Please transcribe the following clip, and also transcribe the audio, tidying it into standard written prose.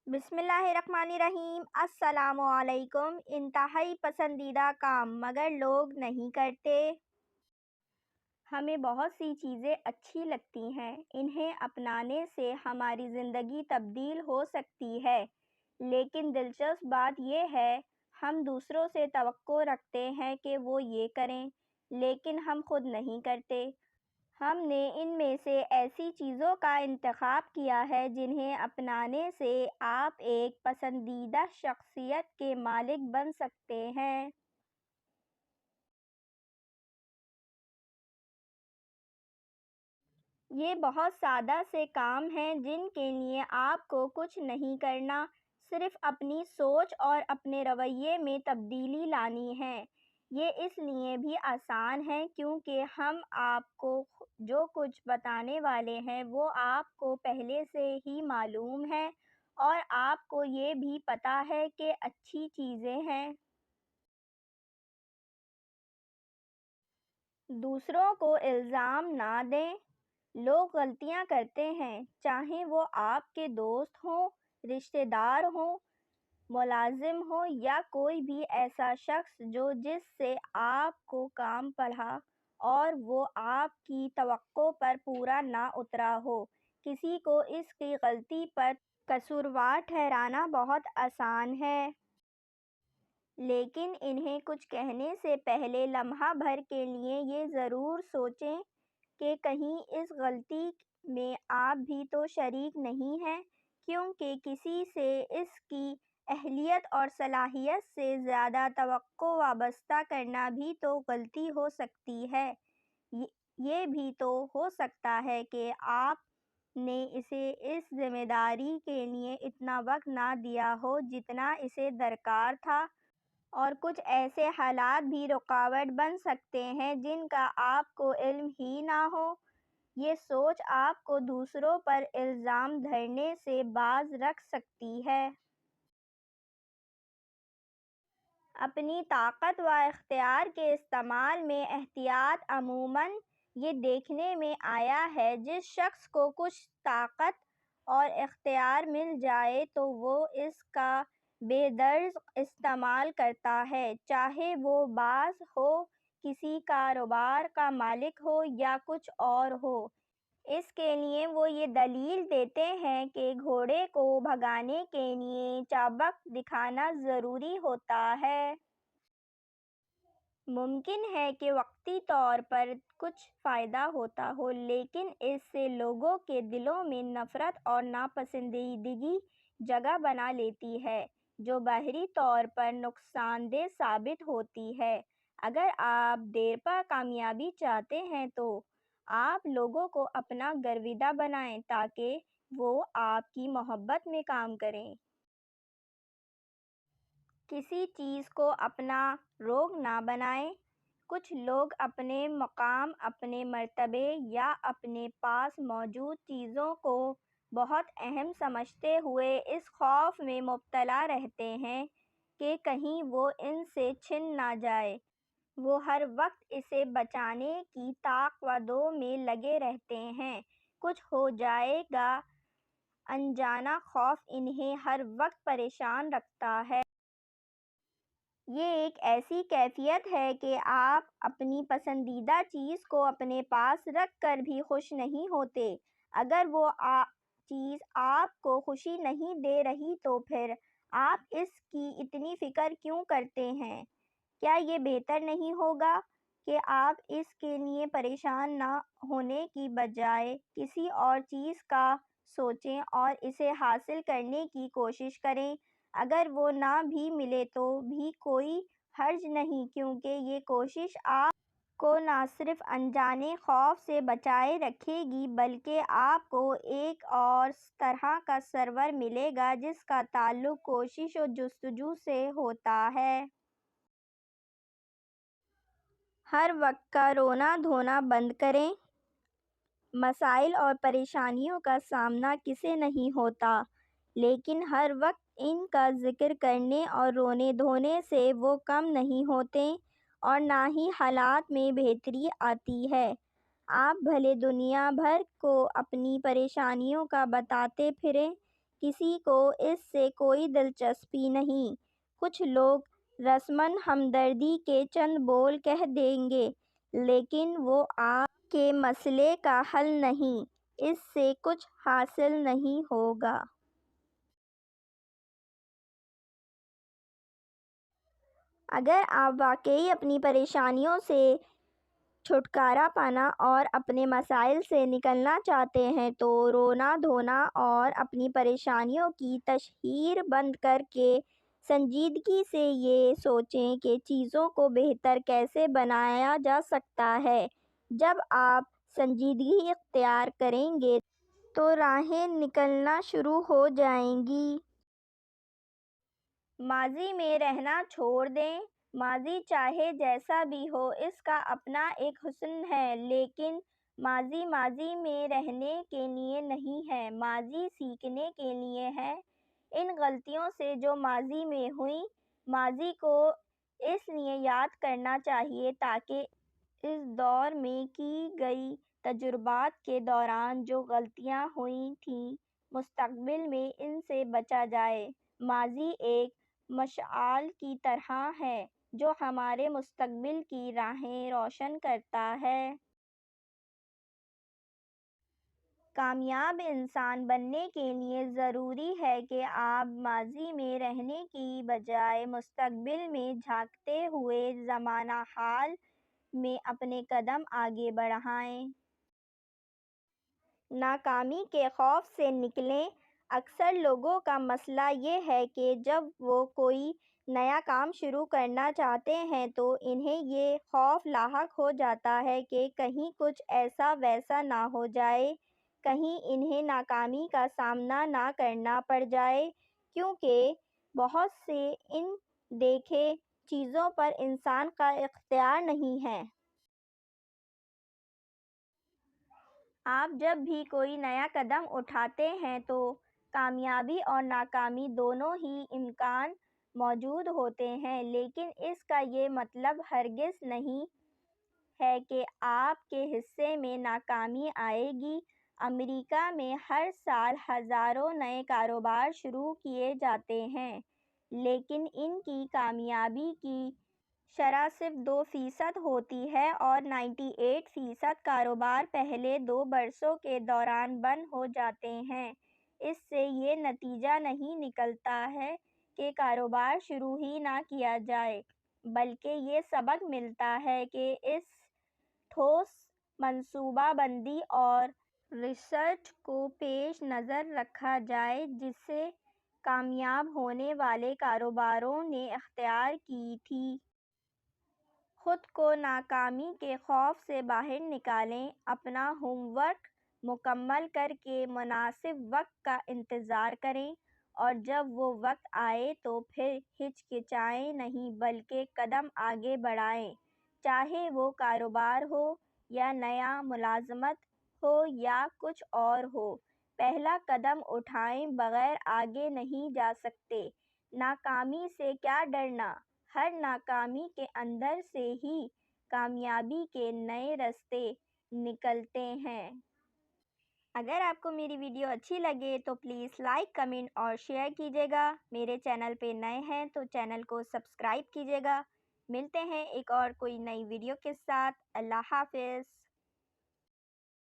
بسم اللہ الرحمن الرحیم۔ السلام علیکم۔ انتہائی پسندیدہ کام مگر لوگ نہیں کرتے۔ ہمیں بہت سی چیزیں اچھی لگتی ہیں، انہیں اپنانے سے ہماری زندگی تبدیل ہو سکتی ہے، لیکن دلچسپ بات یہ ہے ہم دوسروں سے توقع رکھتے ہیں کہ وہ یہ کریں، لیکن ہم خود نہیں کرتے۔ ہم نے ان میں سے ایسی چیزوں کا انتخاب کیا ہے جنہیں اپنانے سے آپ ایک پسندیدہ شخصیت کے مالک بن سکتے ہیں۔ یہ بہت سادہ سے کام ہیں جن کے لیے آپ کو کچھ نہیں کرنا، صرف اپنی سوچ اور اپنے رویے میں تبدیلی لانی ہے۔ یہ اس لیے بھی آسان ہے کیونکہ ہم آپ کو جو کچھ بتانے والے ہیں وہ آپ کو پہلے سے ہی معلوم ہے، اور آپ کو یہ بھی پتہ ہے کہ اچھی چیزیں ہیں۔ دوسروں کو الزام نہ دیں۔ لوگ غلطیاں کرتے ہیں، چاہے وہ آپ کے دوست ہوں، رشتہ دار ہوں، ملازم ہوں یا کوئی بھی ایسا شخص جس سے آپ کو کام پڑا اور وہ آپ کی توقع پر پورا نہ اترا ہو۔ کسی کو اس کی غلطی پر قصوروار ٹھہرانا بہت آسان ہے، لیکن انہیں کچھ کہنے سے پہلے لمحہ بھر کے لیے یہ ضرور سوچیں کہ کہیں اس غلطی میں آپ بھی تو شریک نہیں ہیں، کیونکہ کسی سے اس کی اہلیت اور صلاحیت سے زیادہ توقع وابستہ کرنا بھی تو غلطی ہو سکتی ہے۔ یہ بھی تو ہو سکتا ہے کہ آپ نے اسے اس ذمہ داری کے لیے اتنا وقت نہ دیا ہو جتنا اسے درکار تھا، اور کچھ ایسے حالات بھی رکاوٹ بن سکتے ہیں جن کا آپ کو علم ہی نہ ہو۔ یہ سوچ آپ کو دوسروں پر الزام دھرنے سے باز رکھ سکتی ہے۔ اپنی طاقت و اختیار کے استعمال میں احتیاط عموماً یہ دیکھنے میں آیا ہے جس شخص کو کچھ طاقت اور اختیار مل جائے تو وہ اس کا بے درز استعمال کرتا ہے، چاہے وہ باز ہو، کسی کاروبار کا مالک ہو یا کچھ اور ہو۔ اس کے لیے وہ یہ دلیل دیتے ہیں کہ گھوڑے کو بھگانے کے لیے چابک دکھانا ضروری ہوتا ہے۔ ممکن ہے کہ وقتی طور پر کچھ فائدہ ہوتا ہو، لیکن اس سے لوگوں کے دلوں میں نفرت اور ناپسندیدگی جگہ بنا لیتی ہے جو ظاہری طور پر نقصان دہ ثابت ہوتی ہے۔ اگر آپ دیرپا کامیابی چاہتے ہیں تو آپ لوگوں کو اپنا گرویدہ بنائیں تاکہ وہ آپ کی محبت میں کام کریں۔ کسی چیز کو اپنا روگ نہ بنائیں۔ کچھ لوگ اپنے مقام، اپنے مرتبے یا اپنے پاس موجود چیزوں کو بہت اہم سمجھتے ہوئے اس خوف میں مبتلا رہتے ہیں کہ کہیں وہ ان سے چھن نہ جائے۔ وہ ہر وقت اسے بچانے کی تاق و دو میں لگے رہتے ہیں۔ کچھ ہو جائے گا انجانا خوف انہیں ہر وقت پریشان رکھتا ہے۔ یہ ایک ایسی کیفیت ہے کہ آپ اپنی پسندیدہ چیز کو اپنے پاس رکھ کر بھی خوش نہیں ہوتے۔ اگر وہ چیز آپ کو خوشی نہیں دے رہی تو پھر آپ اس کی اتنی فکر کیوں کرتے ہیں؟ کیا یہ بہتر نہیں ہوگا کہ آپ اس کے لیے پریشان نہ ہونے کی بجائے کسی اور چیز کا سوچیں اور اسے حاصل کرنے کی کوشش کریں؟ اگر وہ نہ بھی ملے تو بھی کوئی حرج نہیں، کیونکہ یہ کوشش آپ کو نہ صرف انجانے خوف سے بچائے رکھے گی بلکہ آپ کو ایک اور طرح کا سرور ملے گا جس کا تعلق کوشش و جستجو سے ہوتا ہے۔ ہر وقت کا رونا دھونا بند کریں۔ مسائل اور پریشانیوں کا سامنا کسے نہیں ہوتا، لیکن ہر وقت ان کا ذکر کرنے اور رونے دھونے سے وہ کم نہیں ہوتے اور نہ ہی حالات میں بہتری آتی ہے۔ آپ بھلے دنیا بھر کو اپنی پریشانیوں کا بتاتے پھریں، کسی کو اس سے کوئی دلچسپی نہیں۔ کچھ لوگ رسماً ہمدردی کے چند بول کہہ دیں گے، لیکن وہ آپ کے مسئلے کا حل نہیں، اس سے کچھ حاصل نہیں ہوگا۔ اگر آپ واقعی اپنی پریشانیوں سے چھٹکارا پانا اور اپنے مسائل سے نکلنا چاہتے ہیں تو رونا دھونا اور اپنی پریشانیوں کی تشہیر بند کر کے سنجیدگی سے یہ سوچیں کہ چیزوں کو بہتر کیسے بنایا جا سکتا ہے۔ جب آپ سنجیدگی اختیار کریں گے تو راہیں نکلنا شروع ہو جائیں گی۔ ماضی میں رہنا چھوڑ دیں۔ ماضی چاہے جیسا بھی ہو، اس کا اپنا ایک حسن ہے، لیکن ماضی ماضی میں رہنے کے لیے نہیں ہے، ماضی سیکھنے کے لیے ہے۔ ان غلطیوں سے جو ماضی میں ہوئیں، ماضی کو اس لیے یاد کرنا چاہیے تاکہ اس دور میں کی گئی تجربات کے دوران جو غلطیاں ہوئی تھیں، مستقبل میں ان سے بچا جائے۔ ماضی ایک مشعل کی طرح ہے جو ہمارے مستقبل کی راہیں روشن کرتا ہے۔ کامیاب انسان بننے کے لیے ضروری ہے کہ آپ ماضی میں رہنے کی بجائے مستقبل میں جھانکتے ہوئے زمانہ حال میں اپنے قدم آگے بڑھائیں۔ ناکامی کے خوف سے نکلیں۔ اکثر لوگوں کا مسئلہ یہ ہے کہ جب وہ کوئی نیا کام شروع کرنا چاہتے ہیں تو انہیں یہ خوف لاحق ہو جاتا ہے کہ کہیں کچھ ایسا ویسا نہ ہو جائے، کہیں انہیں ناکامی کا سامنا نہ کرنا پڑ جائے، کیونکہ بہت سے ان دیکھے چیزوں پر انسان کا اختیار نہیں ہے۔ آپ جب بھی کوئی نیا قدم اٹھاتے ہیں تو کامیابی اور ناکامی دونوں ہی امکان موجود ہوتے ہیں، لیکن اس کا یہ مطلب ہرگز نہیں ہے کہ آپ کے حصے میں ناکامی آئے گی۔ امریکہ میں ہر سال ہزاروں نئے کاروبار شروع کیے جاتے ہیں، لیکن ان کی کامیابی کی شرح صرف 2% ہوتی ہے اور 98% کاروبار پہلے 2 برسوں کے دوران بند ہو جاتے ہیں۔ اس سے یہ نتیجہ نہیں نکلتا ہے کہ کاروبار شروع ہی نہ کیا جائے، بلکہ یہ سبق ملتا ہے کہ اس ٹھوس منصوبہ بندی اور ریسرچ کو پیش نظر رکھا جائے جسے کامیاب ہونے والے کاروباروں نے اختیار کی تھی۔ خود کو ناکامی کے خوف سے باہر نکالیں۔ اپنا ہوم ورک مکمل کر کے مناسب وقت کا انتظار کریں اور جب وہ وقت آئے تو پھر ہچکچائیں نہیں بلکہ قدم آگے بڑھائیں، چاہے وہ کاروبار ہو یا نیا ملازمت ہو یا کچھ اور ہو۔ پہلا قدم اٹھائے بغیر آگے نہیں جا سکتے۔ ناکامی سے کیا ڈرنا، ہر ناکامی کے اندر سے ہی کامیابی کے نئے راستے نکلتے ہیں۔ اگر آپ کو میری ویڈیو اچھی لگے تو پلیز لائک، کمنٹ اور شیئر کیجیے گا۔ میرے چینل پہ نئے ہیں تو چینل کو سبسکرائب کیجیے گا۔ ملتے ہیں ایک اور کوئی نئی ویڈیو کے ساتھ۔ اللہ حافظ۔